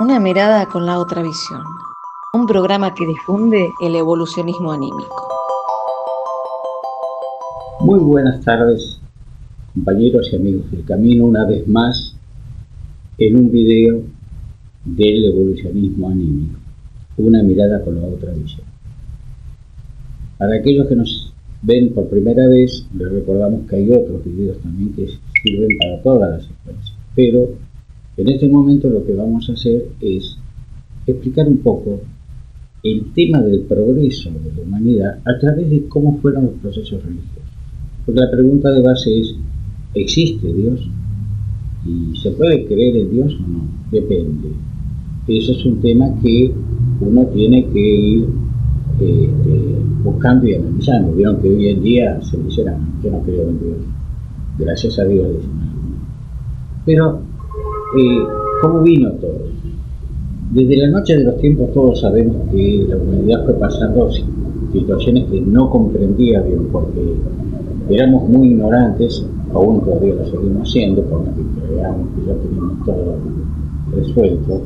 Una mirada con la otra visión. Un programa que difunde el evolucionismo anímico. Muy buenas tardes, compañeros y amigos del camino, una vez más en un video del evolucionismo anímico. Una mirada con la otra visión. Para aquellos que nos ven por primera vez, les recordamos que hay otros videos también que sirven para todas las escuelas. Pero en este momento lo que vamos a hacer es explicar un poco el tema del progreso de la humanidad a través de cómo fueron los procesos religiosos. Porque la pregunta de base es, ¿existe Dios? ¿Y se puede creer en Dios o no? Depende. Eso es un tema que uno tiene que ir buscando y analizando. Vieron que hoy en día se dicen, yo no creo en Dios. Gracias a Dios dicen. Pero, ¿cómo vino todo? Desde la noche de los tiempos todos sabemos que la humanidad fue pasando situaciones que no comprendía bien porque éramos muy ignorantes, aún todavía lo seguimos siendo, porque creamos que ya tenemos todo resuelto.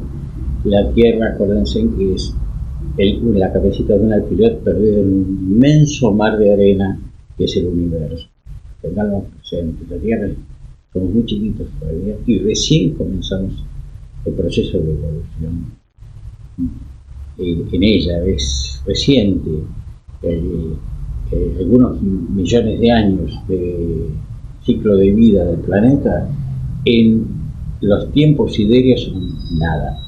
La Tierra, acuérdense que es la cabecita de un alfiler perdido en un inmenso mar de arena que es el universo. Tenganlo presente, la Tierra somos muy chiquitos todavía y recién comenzamos el proceso de evolución. En ella es reciente, algunos millones de años de ciclo de vida del planeta, en los tiempos siderios nada.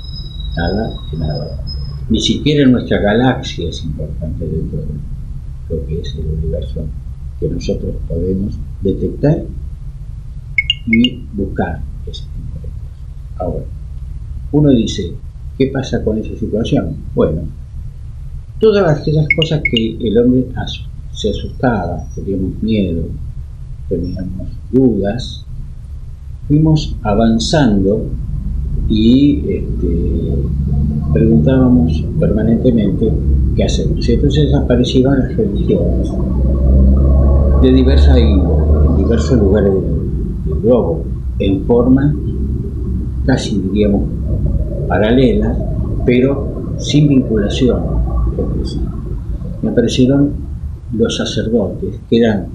Ni siquiera en nuestra galaxia es importante dentro de lo que es el universo que nosotros podemos detectar y buscar ese tipo de cosas. Ahora, uno dice, ¿qué pasa con esa situación? Bueno, todas aquellas cosas que el hombre se asustaba, teníamos miedo, teníamos dudas, fuimos avanzando y preguntábamos permanentemente qué hacemos. Y entonces aparecieron las religiones de diversa índole, en diversos lugares del globo, en forma casi diríamos paralelas, pero sin vinculación entre sí. Me aparecieron los sacerdotes, que eran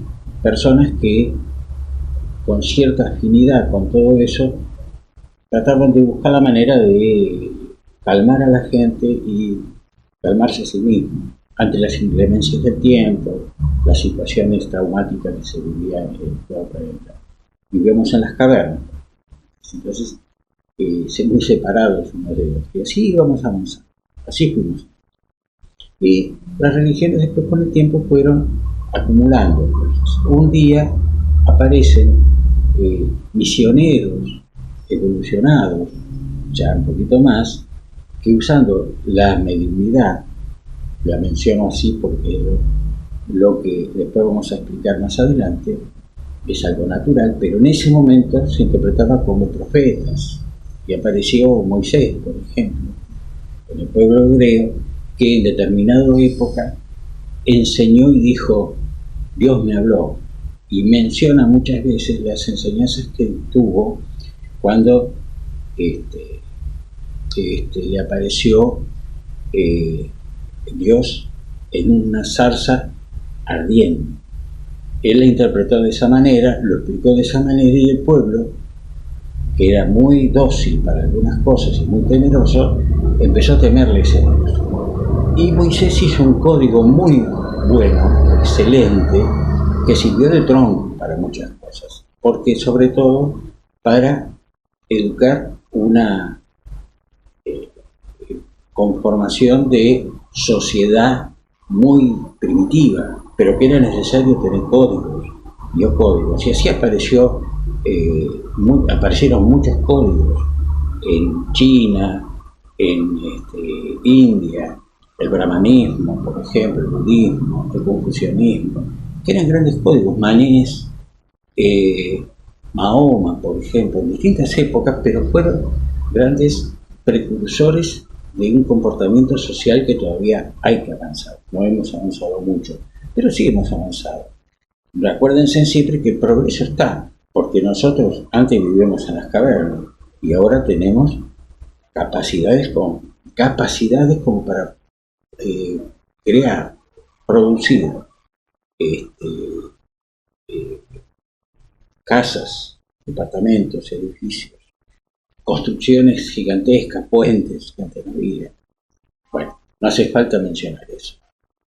personas que con cierta afinidad con todo eso trataban de buscar la manera de calmar a la gente y calmarse a sí mismo ante las inclemencias del tiempo, las situaciones traumáticas que se vivían en todo el planeta. Vivíamos en las cavernas, entonces muy separados unos de otros, y así íbamos avanzando, así fuimos. Y las religiones después con el tiempo fueron acumulando cosas. Un día aparecen misioneros evolucionados, ya un poquito más, que usando la mediunidad, la menciono así porque lo que después vamos a explicar más adelante es algo natural, pero en ese momento se interpretaba como profetas, y apareció Moisés, por ejemplo, en el pueblo hebreo, que en determinada época enseñó y dijo, Dios me habló, y menciona muchas veces las enseñanzas que tuvo cuando le apareció Dios en una zarza ardiente. Él la interpretó de esa manera, lo explicó de esa manera, y el pueblo, que era muy dócil para algunas cosas y muy temeroso, empezó a temerle ese Dios. Y Moisés hizo un código muy bueno, excelente, que sirvió de tronco para muchas cosas, porque sobre todo para educar una conformación de sociedad muy primitiva, pero que era necesario tener códigos, dio códigos, y así aparecieron muchos códigos en China, en India, el brahmanismo, por ejemplo, el budismo, el confucianismo, que eran grandes códigos, manés, Mahoma, por ejemplo, en distintas épocas, pero fueron grandes precursores de un comportamiento social que todavía hay que avanzar. No hemos avanzado mucho, pero sí hemos avanzado. Recuérdense siempre que el progreso está, porque nosotros antes vivíamos en las cavernas y ahora tenemos capacidades como para crear, producir casas, departamentos, edificios, construcciones gigantescas, puentes que antes no había. Bueno, no hace falta mencionar eso.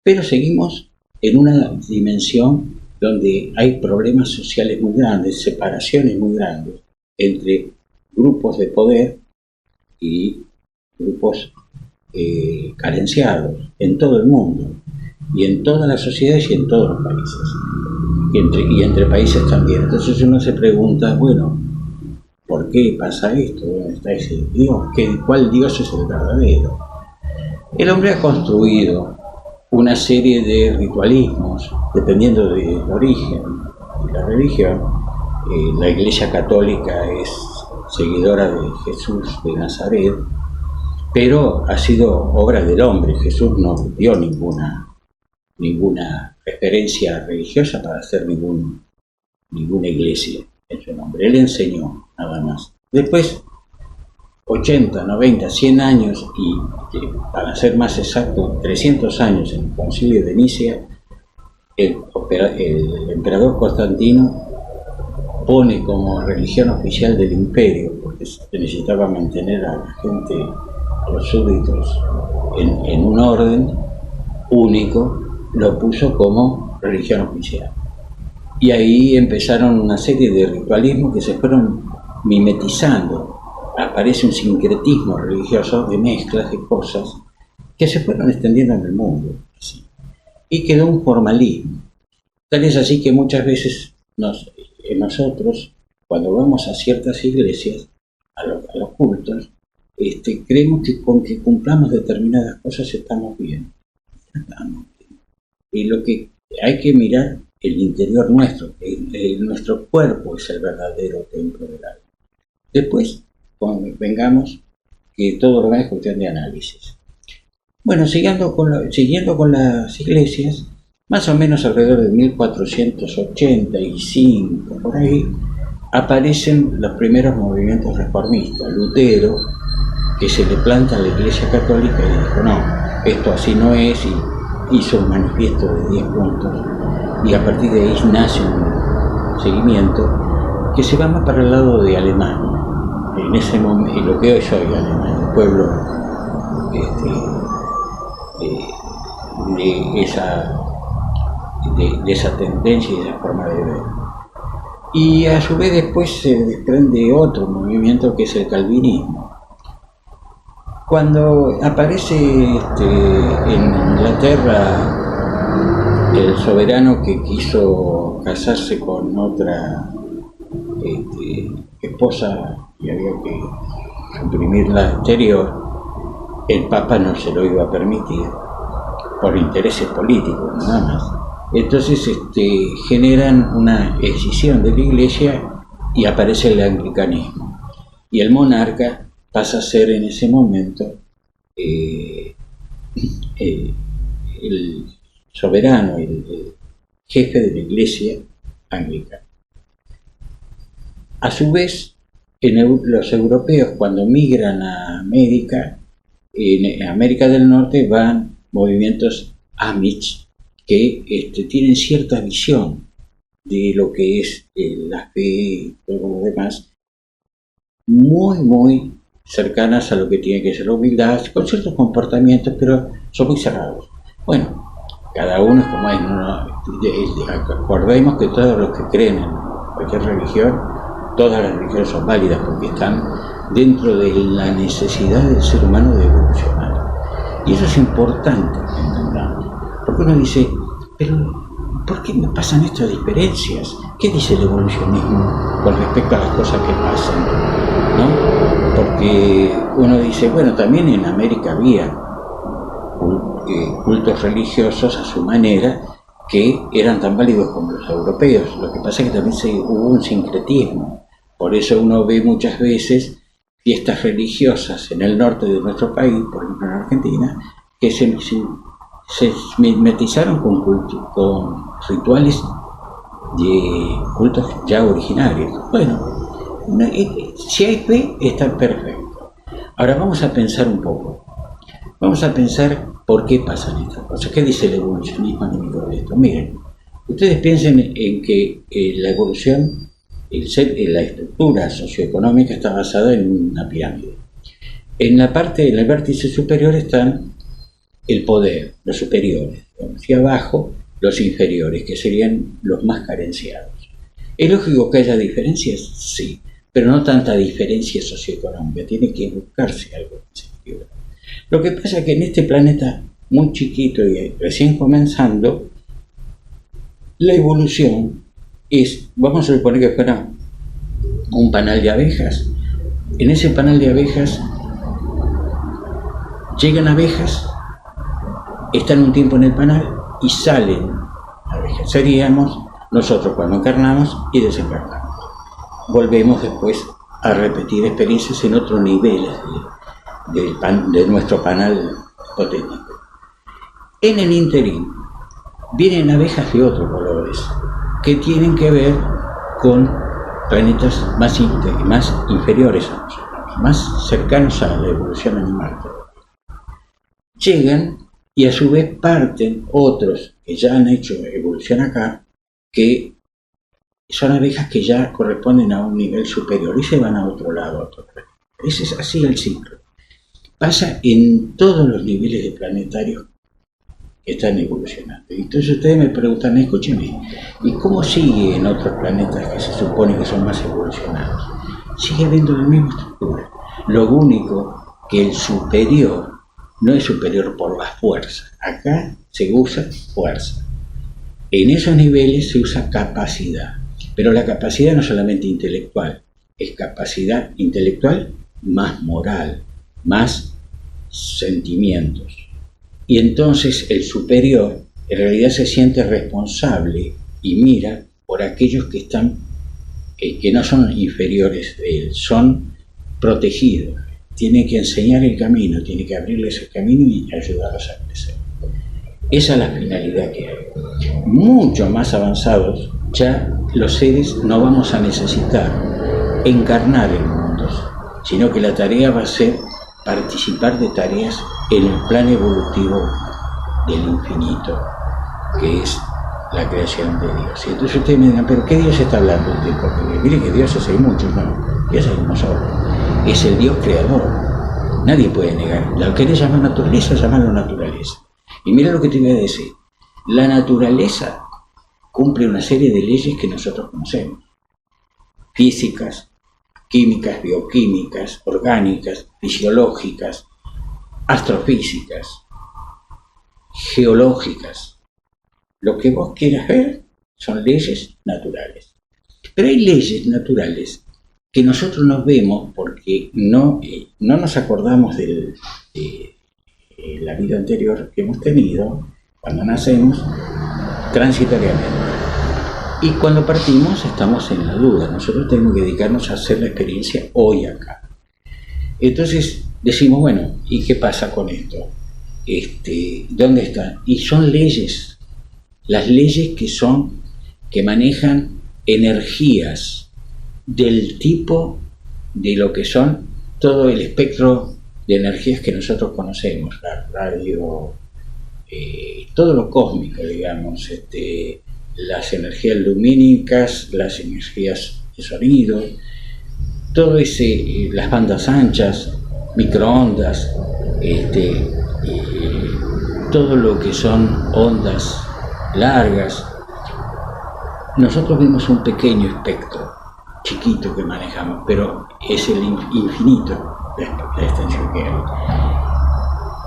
Pero seguimos en una dimensión donde hay problemas sociales muy grandes, separaciones muy grandes entre grupos de poder y grupos carenciados en todo el mundo, y en todas las sociedades y en todos los países, y entre países también. Entonces uno se pregunta, bueno, ¿por qué pasa esto? ¿Dónde está ese Dios? ¿Cuál Dios es el verdadero? El hombre ha construido una serie de ritualismos, dependiendo del origen de la religión. La Iglesia Católica es seguidora de Jesús de Nazaret, pero ha sido obra del hombre. Jesús no dio ninguna referencia religiosa para hacer ninguna iglesia en su nombre. Él enseñó, nada más. Después, 80, 90, 100 años, y para ser más exacto, 300 años en el Concilio de Nicea, el emperador Constantino pone como religión oficial del imperio, porque se necesitaba mantener a la gente, a los súbditos, en un orden único, lo puso como religión oficial. Y ahí empezaron una serie de ritualismos que se fueron mimetizando. Aparece un sincretismo religioso de mezclas de cosas que se fueron extendiendo en el mundo. Así. Y quedó un formalismo. Tal es así que muchas veces nosotros, cuando vamos a ciertas iglesias, a los cultos, creemos que con que cumplamos determinadas cosas estamos bien. Y lo que hay que mirar el interior nuestro, nuestro cuerpo es el verdadero templo del alma. Después, vengamos que todo lo demás es cuestión de análisis. Bueno, siguiendo con las iglesias, más o menos alrededor de 1485, por ahí, aparecen los primeros movimientos reformistas. Lutero, que se le planta a la Iglesia Católica y dijo, no, esto así no es, y hizo un manifiesto de 10 puntos, y a partir de ahí nace un seguimiento que se va más para el lado de Alemania. En ese momento, y lo que hoy soy Alemania, el pueblo de esa tendencia y de esa forma de ver. Y a su vez después se desprende otro movimiento que es el calvinismo. Cuando aparece en Inglaterra el soberano que quiso casarse con otra esposa y había que suprimir la anterior, el Papa no se lo iba a permitir por intereses políticos, nada más. Entonces generan una escisión de la Iglesia y aparece el anglicanismo. Y el monarca pasa a ser en ese momento el soberano, el jefe de la Iglesia anglicana. A su vez, los europeos, cuando migran a América, en América del Norte van movimientos Amish que tienen cierta visión de lo que es la fe y todo lo demás, muy cercanas a lo que tiene que ser la humildad, con ciertos comportamientos, pero son muy cerrados. Bueno, cada uno es como es. Acordemos que todos los que creen en cualquier religión, todas las religiones son válidas porque están dentro de la necesidad del ser humano de evolucionar. Y eso es importante que entendamos, porque uno dice, pero ¿por qué me pasan estas diferencias? ¿Qué dice el evolucionismo con respecto a las cosas que pasan? ¿No? Porque uno dice, bueno, también en América había cultos religiosos a su manera que eran tan válidos como los europeos. Lo que pasa es que también hubo un sincretismo. Por eso uno ve muchas veces fiestas religiosas en el norte de nuestro país, por ejemplo en Argentina, que se mimetizaron con rituales de cultos ya originarios. Bueno, si hay fe, está perfecto. Ahora vamos a pensar un poco. Vamos a pensar por qué pasan estas cosas. ¿Qué dice el evolucionismo anímico de esto? Miren, ustedes piensen en que la evolución, la estructura socioeconómica está basada en una pirámide. En el vértice superior están el poder, los superiores, y abajo los inferiores, que serían los más carenciados. ¿Es lógico que haya diferencias? Sí, pero no tanta diferencia socioeconómica, tiene que buscarse algo en ese sentido. Lo que pasa es que en este planeta muy chiquito y recién comenzando, la evolución es, vamos a suponer que fuera un panal de abejas. En ese panal de abejas llegan abejas, están un tiempo en el panal y salen abejas. Seríamos nosotros cuando encarnamos y desencarnamos. Volvemos después a repetir experiencias en otros niveles de nuestro panal hipotético. En el interín vienen abejas de otros colores que tienen que ver con planetas más inferiores a nosotros, más cercanos a la evolución animal. Llegan y a su vez parten otros que ya han hecho evolución acá, que son abejas que ya corresponden a un nivel superior y se van a otro lado, a otro planeta. Ese es así el ciclo. Pasa en todos los niveles de planetarios que están evolucionando. Entonces ustedes me preguntan, escúcheme, ¿y cómo sigue en otros planetas que se supone que son más evolucionados? Sigue habiendo la misma estructura. Lo único que el superior no es superior por la fuerza. Acá se usa fuerza. En esos niveles se usa capacidad. Pero la capacidad no solamente intelectual, es capacidad intelectual más moral, más sentimientos. Y entonces el superior en realidad se siente responsable y mira por aquellos que están, que no son inferiores de él, son protegidos. Tiene que enseñar el camino, tiene que abrirles el camino y ayudarlos a crecer. Esa es la finalidad que hay. Mucho más avanzados, ya los seres no vamos a necesitar encarnar en mundos, sino que la tarea va a ser participar de tareas en el plan evolutivo del infinito, que es la creación de Dios. Y entonces ustedes me dirán, ¿pero qué Dios está hablando usted? Porque mire que Dios hace mucho, no, Dios es uno solo. Es el Dios creador. Nadie puede negar. La que le llama naturaleza, llamarlo naturaleza. Y mira lo que te voy a decir. La naturaleza cumple una serie de leyes que nosotros conocemos. Físicas, químicas, bioquímicas, orgánicas, fisiológicas, astrofísicas, geológicas. Lo que vos quieras ver son leyes naturales. Pero hay leyes naturales que nosotros nos vemos porque no nos acordamos de la vida anterior que hemos tenido cuando nacemos transitoriamente. Y cuando partimos estamos en la duda. Nosotros tenemos que dedicarnos a hacer la experiencia hoy acá. Entonces decimos, bueno, ¿y qué pasa con esto? ¿Dónde está? Y son leyes. Las leyes que manejan energías del tipo de lo que son todo el espectro de energías que nosotros conocemos, la radio, todo lo cósmico, digamos, las energías lumínicas, las energías de sonido, todo ese, las bandas anchas, microondas, todo lo que son ondas largas. Nosotros vemos un pequeño espectro chiquito que manejamos, pero es el infinito la extensión que hay.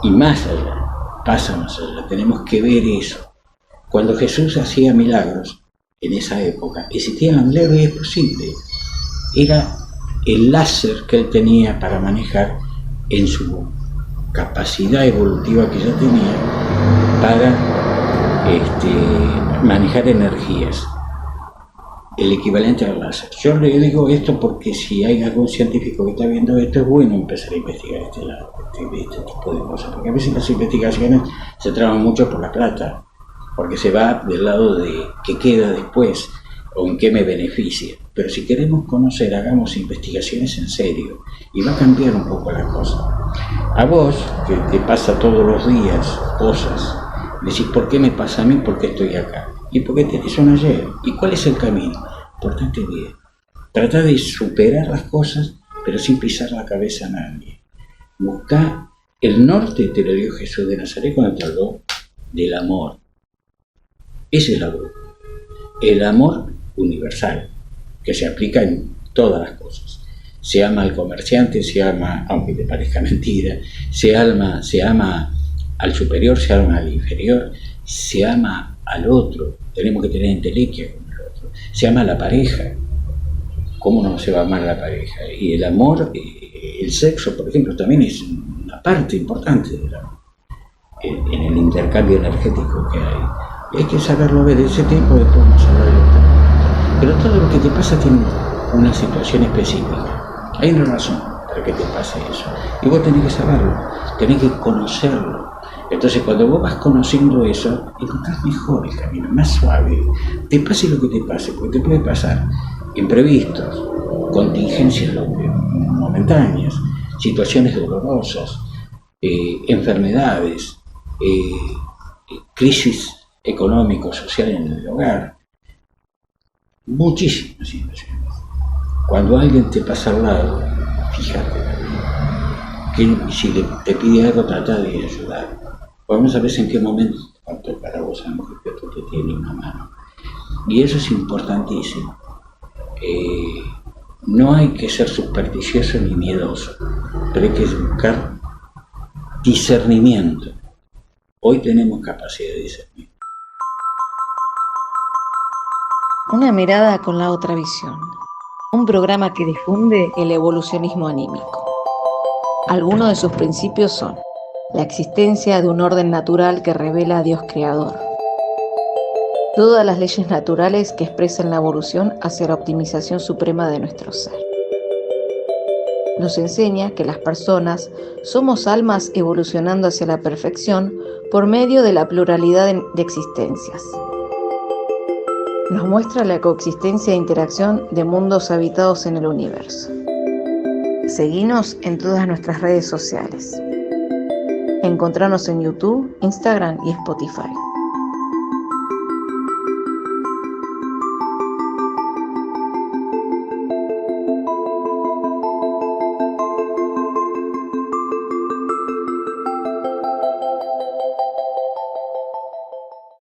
Y más allá, pasa más allá, tenemos que ver eso. Cuando Jesús hacía milagros, en esa época, existían los milagros y es posible. Era el láser que él tenía para manejar en su capacidad evolutiva que ya tenía para manejar energías. El equivalente al láser. Yo le digo esto porque si hay algún científico que está viendo esto, es bueno empezar a investigar este tipo de cosas, porque a veces las investigaciones se traban mucho por la plata, porque se va del lado de que queda después. o en qué me beneficia. Pero si queremos conocer, hagamos investigaciones en serio y va a cambiar un poco la cosa. A vos, que te pasa todos los días cosas, decís, ¿por qué me pasa a mí? ¿Por qué estoy acá? ¿Y por qué tenés un ayer? ¿Y cuál es el camino? Portate bien. Trata de superar las cosas, pero sin pisar la cabeza a nadie. Busca el norte, te lo dio Jesús de Nazaret cuando te habló del amor. Ese es la brújula. El amor universal, que se aplica en todas las cosas. Se ama al comerciante, se ama, aunque te parezca mentira, se ama al superior, se ama al inferior, se ama al otro. Tenemos que tener entelequia con el otro. Se ama a la pareja. ¿Cómo no se va a amar a la pareja? Y el amor, el sexo, por ejemplo, también es una parte importante del amor, en el intercambio energético que hay. Y hay que saberlo ver. Ese tiempo después vamos a hablar de esto. Pero todo lo que te pasa tiene una situación específica. Hay una razón para que te pase eso. Y vos tenés que saberlo, tenés que conocerlo. Entonces cuando vos vas conociendo eso, encontrás mejor el camino, más suave. Te pase lo que te pase, porque te puede pasar imprevistos, contingencias momentáneas, situaciones dolorosas, enfermedades, crisis económico-social en el hogar, muchísimas situaciones. Cuando alguien te pasa al lado, fíjate que si te pide algo, trata de ayudar. Vamos a ver en qué momento va a tocar a vos, a lo mejor que tú te tiene una mano. Y eso es importantísimo. No hay que ser supersticioso ni miedoso, pero hay que buscar discernimiento. Hoy tenemos capacidad de discernir. Una mirada con la otra visión. Un programa que difunde el evolucionismo anímico. Algunos de sus principios son la existencia de un orden natural que revela a Dios creador, todas las leyes naturales que expresan la evolución hacia la optimización suprema de nuestro ser. Nos enseña que las personas somos almas evolucionando hacia la perfección por medio de la pluralidad de existencias. Nos muestra la coexistencia e interacción de mundos habitados en el universo. Seguinos en todas nuestras redes sociales. Encontranos en YouTube, Instagram y Spotify.